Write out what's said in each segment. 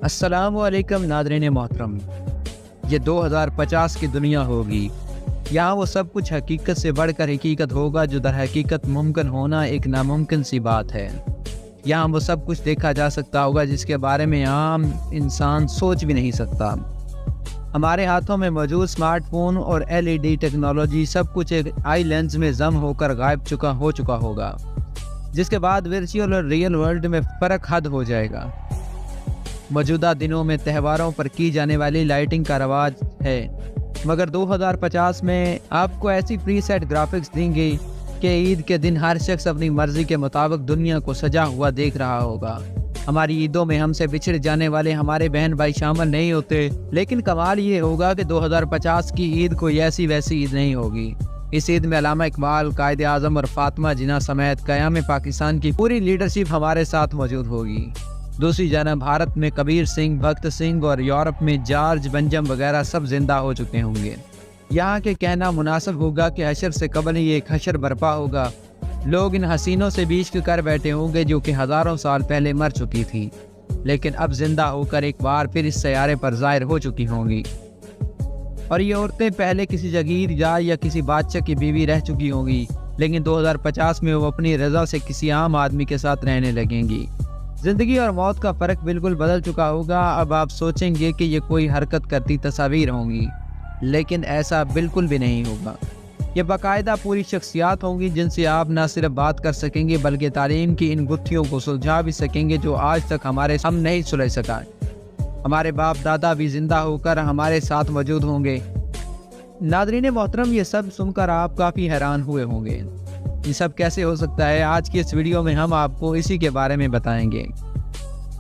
السلام علیکم ناظرین محترم۔ یہ 2050 کی دنیا ہوگی۔ یہاں وہ سب کچھ حقیقت سے بڑھ کر حقیقت ہوگا جو در حقیقت ممکن ہونا ایک ناممکن سی بات ہے۔ یہاں وہ سب کچھ دیکھا جا سکتا ہوگا جس کے بارے میں عام انسان سوچ بھی نہیں سکتا۔ ہمارے ہاتھوں میں موجود سمارٹ فون اور LED ٹیکنالوجی سب کچھ ایک آئی لینز میں ضم ہو کر غائب ہو چکا ہوگا، جس کے بعد ورچوئل اور ریئل ورلڈ میں فرق حد ہو جائے گا۔ موجودہ دنوں میں تہواروں پر کی جانے والی لائٹنگ کا رواج ہے، مگر 2050 میں آپ کو ایسی پری سیٹ گرافکس دیں گے کہ عید کے دن ہر شخص اپنی مرضی کے مطابق دنیا کو سجا ہوا دیکھ رہا ہوگا۔ ہماری عیدوں میں ہم سے بچھڑ جانے والے ہمارے بہن بھائی شامل نہیں ہوتے، لیکن کمال یہ ہوگا کہ 2050 کی عید کوئی ایسی ویسی عید نہیں ہوگی۔ اس عید میں علامہ اقبال، قائد اعظم اور فاطمہ جناح سمیت قیام پاکستان کی پوری لیڈرشپ ہمارے ساتھ موجود ہوگی۔ دوسری جانب بھارت میں کبیر سنگھ، بھگت سنگھ اور یورپ میں جارج بنجم وغیرہ سب زندہ ہو چکے ہوں گے۔ یہاں کے کہنا مناسب ہوگا کہ حشر سے قبل ہی ایک حشر برپا ہوگا۔ لوگ ان حسینوں سے بھی عشق کر بیٹھے ہوں گے جو کہ ہزاروں سال پہلے مر چکی تھی، لیکن اب زندہ ہو کر ایک بار پھر اس سیارے پر ظاہر ہو چکی ہوں گی۔ اور یہ عورتیں پہلے کسی جگیر جائے یا کسی بادشاہ کی بیوی رہ چکی ہوں گی، لیکن 2050 میں وہ اپنی رضا سے کسی عام آدمی کے ساتھ رہنے لگیں گی۔ زندگی اور موت کا فرق بالکل بدل چکا ہوگا۔ اب آپ سوچیں گے کہ یہ کوئی حرکت کرتی تصاویر ہوں گی، لیکن ایسا بالکل بھی نہیں ہوگا۔ یہ باقاعدہ پوری شخصیات ہوں گی جن سے آپ نہ صرف بات کر سکیں گے بلکہ تعلیم کی ان گتھیوں کو سلجھا بھی سکیں گے جو آج تک ہم نہیں سلجھ سکا۔ ہمارے باپ دادا بھی زندہ ہو کر ہمارے ساتھ موجود ہوں گے۔ ناظرین محترم، یہ سب سن کر آپ کافی حیران ہوئے ہوں گے۔ یہ سب کیسے ہو سکتا ہے؟ آج کی اس ویڈیو میں ہم آپ کو اسی کے بارے میں بتائیں گے،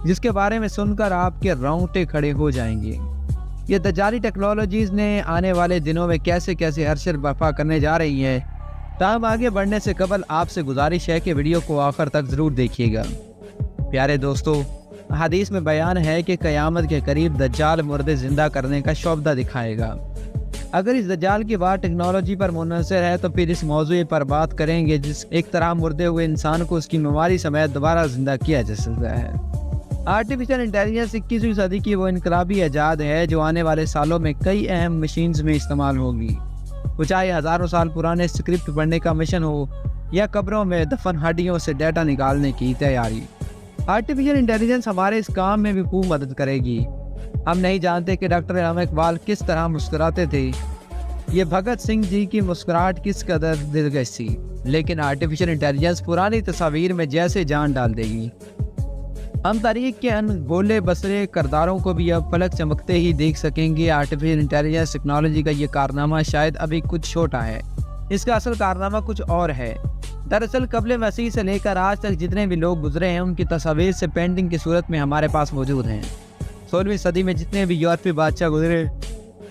جس کے بارے میں سن کر آپ کے رونگٹے کھڑے ہو جائیں گے۔ یہ دجالی ٹیکنالوجیز نے آنے والے دنوں میں کیسے حشر برپا کرنے جا رہی ہے۔ تاہم آگے بڑھنے سے قبل آپ سے گزارش ہے کہ ویڈیو کو آخر تک ضرور دیکھیے گا۔ پیارے دوستو، حدیث میں بیان ہے کہ قیامت کے قریب دجال مردے زندہ کرنے کا شعبدہ دکھائے گا۔ اگر اس دجال کی بات ٹیکنالوجی پر منحصر ہے تو پھر اس موضوع پر بات کریں گے جس ایک طرح مردے ہوئے انسان کو اس کی بیماری سمیت دوبارہ زندہ کیا جا سکتا ہے۔ آرٹیفیشل انٹیلیجنس 21ویں صدی کی وہ انقلابی ایجاد ہے جو آنے والے سالوں میں کئی اہم مشینز میں استعمال ہوگی۔ وہ چاہے ہزاروں سال پرانے اسکرپٹ پڑھنے کا مشن ہو یا قبروں میں دفن ہڈیوں سے ڈیٹا نکالنے کی تیاری، آرٹیفیشل انٹیلیجنس ہمارے اس کام میں بھی خوب مدد کرے گی۔ ہم نہیں جانتے کہ ڈاکٹر علامہ اقبال کس طرح مسکراتے تھے، یہ بھگت سنگھ جی کی مسکراہٹ کس قدر دلکش تھی، لیکن آرٹیفیشل انٹیلیجنس پرانی تصاویر میں جیسے جان ڈال دے گی۔ ہم تاریخ کے ان بولے بسرے کرداروں کو بھی اب پلک چمکتے ہی دیکھ سکیں گے۔ آرٹیفیشل انٹیلیجنس ٹیکنالوجی کا یہ کارنامہ شاید ابھی کچھ چھوٹا ہے، اس کا اصل کارنامہ کچھ اور ہے۔ دراصل قبل مسیح سے لے کر آج تک جتنے بھی لوگ گزرے ہیں ان کی تصاویر سے پینٹنگ کی صورت میں ہمارے پاس موجود ہیں۔ 16ویں صدی میں جتنے بھی یورپی بادشاہ گزرے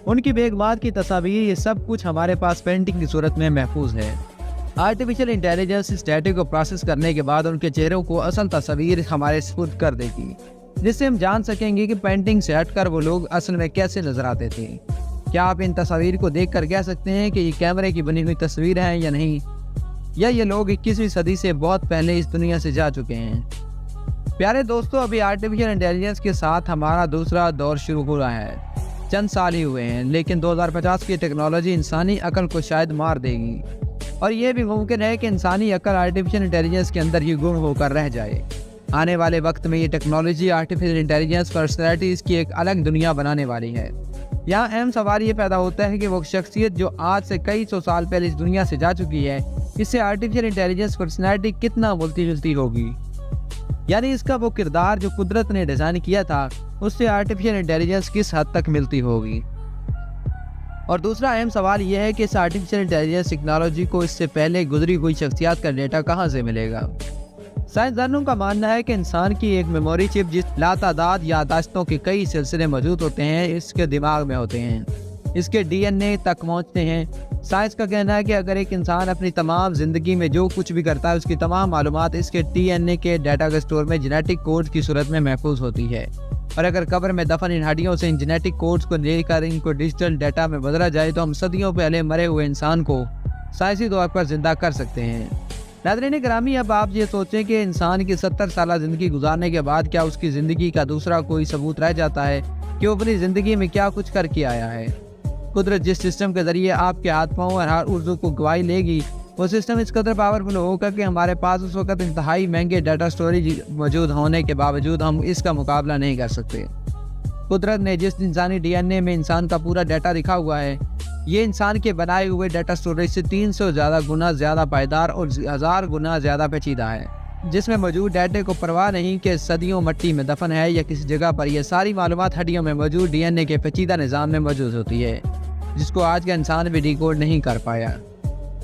ان کی بیگمات کی تصاویر، یہ سب کچھ ہمارے پاس پینٹنگ کی صورت میں محفوظ ہے۔ آرٹیفیشل انٹیلیجنس اس ڈیٹا کو پروسیس کرنے کے بعد ان کے چہروں کو اصل تصاویر ہمارے سپرد کر دے گی، جس سے ہم جان سکیں گے کہ پینٹنگ سے ہٹ کر وہ لوگ اصل میں کیسے نظر آتے تھے۔ کیا آپ ان تصاویر کو دیکھ کر کہہ سکتے ہیں کہ یہ کیمرے کی بنی ہوئی تصویر ہیں یا نہیں، یا یہ لوگ 21ویں صدی سے بہت پہلے اس دنیا سے جا چکے ہیں؟ پیارے دوستو، ابھی آرٹیفیشل انٹیلیجنس کے ساتھ ہمارا دوسرا دور شروع ہو رہا ہے۔ چند سال ہی ہوئے ہیں، لیکن 2050 کی ٹیکنالوجی انسانی عقل کو شاید مار دے گی، اور یہ بھی ممکن ہے کہ انسانی عقل آرٹیفیشل انٹیلیجنس کے اندر ہی گم ہو کر رہ جائے۔ آنے والے وقت میں یہ ٹیکنالوجی آرٹیفیشل انٹیلیجنس پرسنالٹیز کی ایک الگ دنیا بنانے والی ہے۔ یہاں اہم سوال یہ پیدا ہوتا ہے کہ وہ شخصیت جو آج سے کئی سو سال پہلے اس دنیا سے جا چکی ہے، اس سے آرٹیفیشل انٹیلیجنس پرسنالٹی کتنا ملتی جلتی ہوگی؟ یعنی اس کا وہ کردار جو قدرت نے ڈیزائن کیا تھا اس سے آرٹیفیشل انٹیلیجنس کس حد تک ملتی ہوگی؟ اور دوسرا اہم سوال یہ ہے کہ اس آرٹیفیشل انٹیلیجنس ٹیکنالوجی کو اس سے پہلے گزری ہوئی شخصیات کا ڈیٹا کہاں سے ملے گا؟ سائنسدانوں کا ماننا ہے کہ انسان کی ایک میموری چپ جس لاتعداد یادداشتوں کے کئی سلسلے موجود ہوتے ہیں اس کے دماغ میں ہوتے ہیں، اس کے DNA تک پہنچتے ہیں۔ سائنس کا کہنا ہے کہ اگر ایک انسان اپنی تمام زندگی میں جو کچھ بھی کرتا ہے اس کی تمام معلومات اس کے DNA کے ڈیٹا کے اسٹور میں جینیٹک کوڈ کی صورت میں محفوظ ہوتی ہے، اور اگر قبر میں دفن ان ہڈیوں سے ان جینیٹک کوڈز کو لے کر ان کو ڈیجیٹل ڈیٹا میں بدلا جائے تو ہم صدیوں پہلے مرے ہوئے انسان کو سائنسی طور پر زندہ کر سکتے ہیں۔ ناظرین گرامی، اب آپ یہ سوچیں کہ انسان کی 70 سالہ زندگی گزارنے کے بعد کیا اس کی زندگی کا دوسرا کوئی ثبوت رہ جاتا ہے کہ وہ اپنی زندگی میں کیا کچھ کر کے آیا ہے؟ قدرت جس سسٹم کے ذریعے آپ کے ہاتھ پاؤں اور ہر عضو کو گواہی لے گی، وہ سسٹم اس قدر پاورفل ہوگا کہ ہمارے پاس اس وقت انتہائی مہنگے ڈیٹا سٹوریج موجود ہونے کے باوجود ہم اس کا مقابلہ نہیں کر سکتے۔ قدرت نے جس انسانی ڈی این اے میں انسان کا پورا ڈیٹا لکھا ہوا ہے، یہ انسان کے بنائے ہوئے ڈیٹا سٹوریج سے 300 زیادہ گنا زیادہ پائیدار اور 1000 گنا زیادہ پیچیدہ ہے، جس میں موجود ڈیٹے کو پرواہ نہیں کہ صدیوں مٹی میں دفن ہے یا کسی جگہ پر۔ یہ ساری معلومات ہڈیوں میں موجود ڈی این اے کے پیچیدہ نظام میں موجود ہوتی ہے، جس کو آج کا انسان بھی ڈیکوڈ نہیں کر پایا۔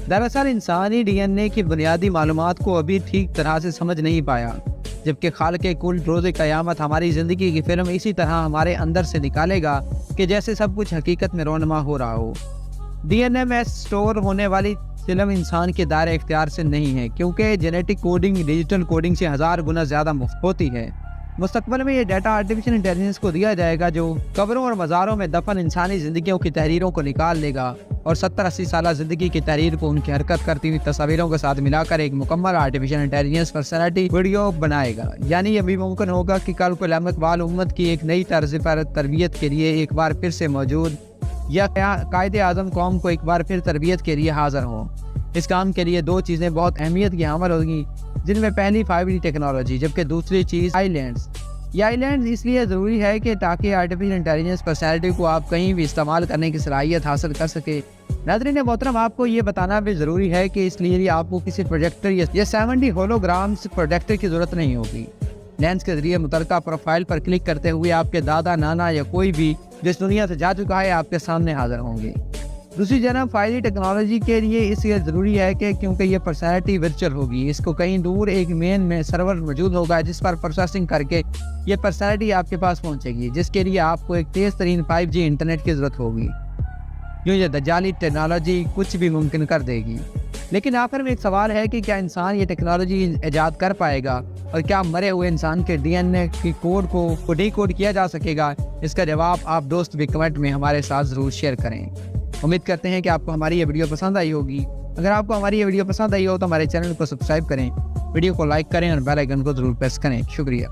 دراصل انسانی ڈی این اے کی بنیادی معلومات کو ابھی ٹھیک طرح سے سمجھ نہیں پایا، جبکہ خالق کل روز قیامت ہماری زندگی کی فلم اسی طرح ہمارے اندر سے نکالے گا کہ جیسے سب کچھ حقیقت میں رونما ہو رہا ہو۔ ڈی این اے میں سٹور ہونے والی فلم انسان کے دائرے اختیار سے نہیں ہے، کیونکہ جینیٹک کوڈنگ ڈیجیٹل کوڈنگ سے 1000 گنا زیادہ ہوتی ہے۔ مستقبل میں یہ ڈیٹا آرٹیفیشل انٹیلیجنس کو دیا جائے گا، جو قبروں اور مزاروں میں دفن انسانی زندگیوں کی تحریروں کو نکال لے گا اور 70-80 سالہ زندگی کی تحریر کو ان کی حرکت کرتی ہوئی تصاویروں کے ساتھ ملا کر ایک مکمل آرٹیفیشل انٹیلیجنس پرسنالٹی ویڈیو بنائے گا۔ یعنی یہ بھی ممکن ہوگا کہ کل کو علامت اقبال امت کی ایک نئی طرز پر تربیت کے لیے ایک بار پھر سے موجود، یا قائد اعظم قوم کو ایک بار پھر تربیت کے لیے حاضر ہوں۔ اس کام کے لیے دو چیزیں بہت اہمیت کی حامل ہوگی، جن میں پہلی 5G ٹیکنالوجی، جبکہ دوسری چیز آئی لینڈز۔ یہ آئی لینڈز اس لیے ضروری ہے کہ تاکہ آرٹیفیشل انٹیلیجنس پرسنالٹی کو آپ کہیں بھی استعمال کرنے کی صلاحیت حاصل کر سکے۔ ناظرین محترم، آپ کو یہ بتانا بھی ضروری ہے کہ اس لیے آپ کو کسی پروجیکٹر یا 7D ہولوگرامز پروجیکٹر کی ضرورت نہیں ہوگی۔ لینس کے ذریعے متعلقہ پروفائل پر کلک کرتے ہوئے آپ کے دادا، نانا یا کوئی بھی جس دنیا سے جا چکا ہے آپ کے سامنے حاضر ہوں گے۔ دوسری جانب 5G ٹیکنالوجی کے لیے اس لیے ضروری ہے کہ کیونکہ یہ پرسنالٹی ورچوئل ہوگی، اس کو کہیں دور ایک مین میں سرور موجود ہوگا جس پر پروسیسنگ کر کے یہ پرسنالٹی آپ کے پاس پہنچے گی، جس کے لیے آپ کو ایک تیز ترین 5G انٹرنیٹ کی ضرورت ہوگی۔ یوں یہ دجالی ٹیکنالوجی کچھ بھی ممکن کر دے گی۔ لیکن آخر میں ایک سوال ہے کہ کیا انسان یہ ٹیکنالوجی ایجاد کر پائے گا، اور کیا مرے ہوئے انسان کے ڈی این اے کی کوڈ کو ڈی کوڈ کیا جا سکے گا؟ اس کا جواب آپ دوست بھی کمنٹ میں ہمارے ساتھ ضرور شیئر کریں۔ امید کرتے ہیں کہ آپ کو ہماری یہ ویڈیو پسند آئی ہوگی۔ اگر آپ کو ہماری یہ ویڈیو پسند آئی ہو تو ہمارے چینل کو سبسکرائب کریں، ویڈیو کو لائک کریں اور بیل آئیکن کو ضرور پریس کریں۔ شکریہ۔